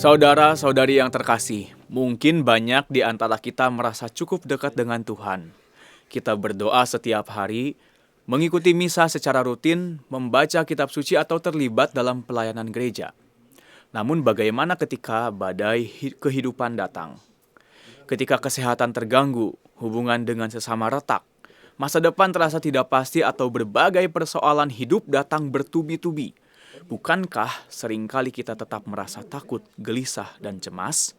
Saudara-saudari yang terkasih, mungkin banyak di antara kita merasa cukup dekat dengan Tuhan. Kita berdoa setiap hari, mengikuti misa secara rutin, membaca kitab suci atau terlibat dalam pelayanan gereja. Namun bagaimana ketika badai kehidupan datang? Ketika kesehatan terganggu, hubungan dengan sesama retak, masa depan terasa tidak pasti atau berbagai persoalan hidup datang bertubi-tubi. Bukankah seringkali kita tetap merasa takut, gelisah, dan cemas?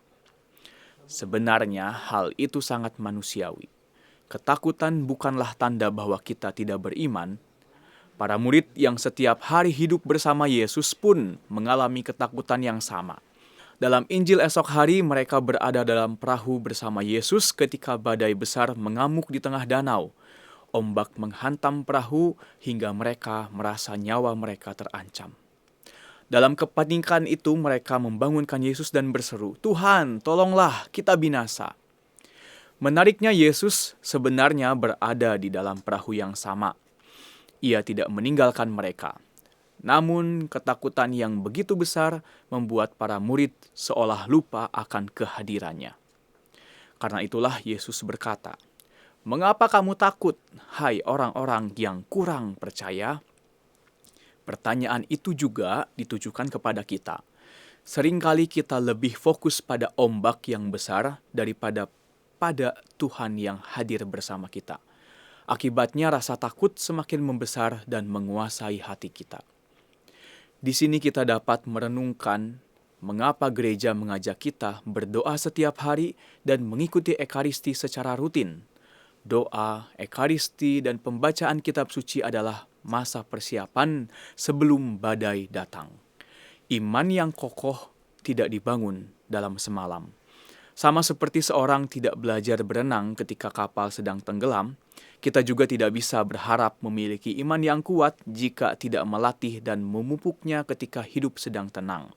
Sebenarnya hal itu sangat manusiawi. Ketakutan bukanlah tanda bahwa kita tidak beriman. Para murid yang setiap hari hidup bersama Yesus pun mengalami ketakutan yang sama. Dalam Injil esok hari, mereka berada dalam perahu bersama Yesus ketika badai besar mengamuk di tengah danau. Ombak menghantam perahu hingga mereka merasa nyawa mereka terancam. Dalam kepanikan itu mereka membangunkan Yesus dan berseru, "Tuhan, tolonglah, kita binasa." Menariknya, Yesus sebenarnya berada di dalam perahu yang sama. Ia tidak meninggalkan mereka. Namun ketakutan yang begitu besar membuat para murid seolah lupa akan kehadirannya. Karena itulah Yesus berkata, "Mengapa kamu takut, hai orang-orang yang kurang percaya?" Pertanyaan itu juga ditujukan kepada kita. Seringkali kita lebih fokus pada ombak yang besar daripada pada Tuhan yang hadir bersama kita. Akibatnya rasa takut semakin membesar dan menguasai hati kita. Di sini kita dapat merenungkan mengapa gereja mengajak kita berdoa setiap hari dan mengikuti Ekaristi secara rutin. Doa, Ekaristi, dan pembacaan kitab suci adalah masa persiapan sebelum badai datang. Iman yang kokoh tidak dibangun dalam semalam. Sama seperti seorang tidak belajar berenang ketika kapal sedang tenggelam, kita juga tidak bisa berharap memiliki iman yang kuat jika tidak melatih dan memupuknya ketika hidup sedang tenang.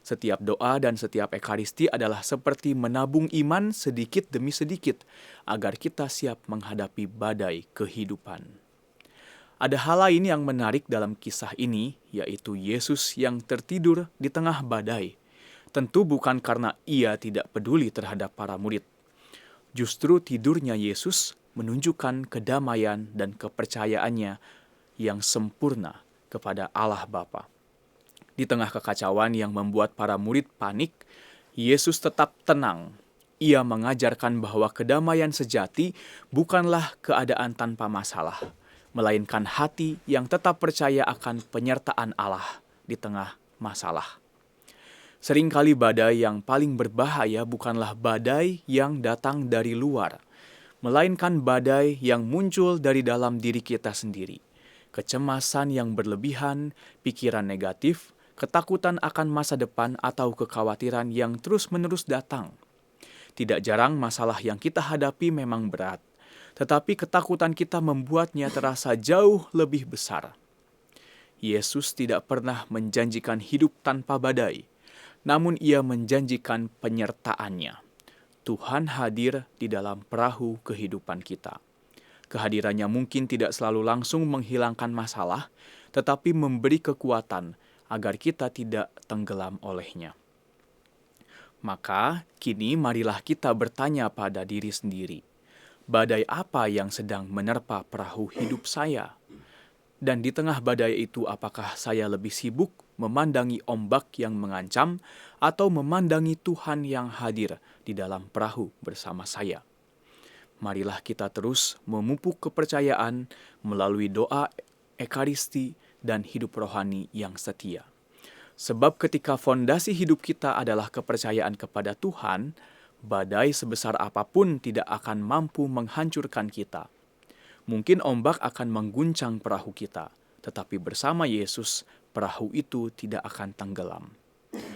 Setiap doa dan setiap Ekaristi adalah seperti menabung iman sedikit demi sedikit agar kita siap menghadapi badai kehidupan. Ada hal lain yang menarik dalam kisah ini, yaitu Yesus yang tertidur di tengah badai. Tentu bukan karena ia tidak peduli terhadap para murid. Justru tidurnya Yesus menunjukkan kedamaian dan kepercayaannya yang sempurna kepada Allah Bapa. Di tengah kekacauan yang membuat para murid panik, Yesus tetap tenang. Ia mengajarkan bahwa kedamaian sejati bukanlah keadaan tanpa masalah, melainkan hati yang tetap percaya akan penyertaan Allah di tengah masalah. Seringkali badai yang paling berbahaya bukanlah badai yang datang dari luar, melainkan badai yang muncul dari dalam diri kita sendiri. Kecemasan yang berlebihan, pikiran negatif, ketakutan akan masa depan atau kekhawatiran yang terus-menerus datang. Tidak jarang masalah yang kita hadapi memang berat, tetapi ketakutan kita membuatnya terasa jauh lebih besar. Yesus tidak pernah menjanjikan hidup tanpa badai, namun ia menjanjikan penyertaannya. Tuhan hadir di dalam perahu kehidupan kita. Kehadirannya mungkin tidak selalu langsung menghilangkan masalah, tetapi memberi kekuatan agar kita tidak tenggelam olehnya. Maka, kini marilah kita bertanya pada diri sendiri, badai apa yang sedang menerpa perahu hidup saya? Dan di tengah badai itu, apakah saya lebih sibuk memandangi ombak yang mengancam atau memandangi Tuhan yang hadir di dalam perahu bersama saya? Marilah kita terus memupuk kepercayaan melalui doa, Ekaristi, dan hidup rohani yang setia. Sebab ketika fondasi hidup kita adalah kepercayaan kepada Tuhan, badai sebesar apapun tidak akan mampu menghancurkan kita. Mungkin ombak akan mengguncang perahu kita, tetapi bersama Yesus, perahu itu tidak akan tenggelam.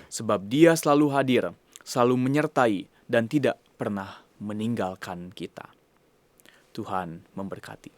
Sebab Dia selalu hadir, selalu menyertai, dan tidak pernah meninggalkan kita. Tuhan memberkati.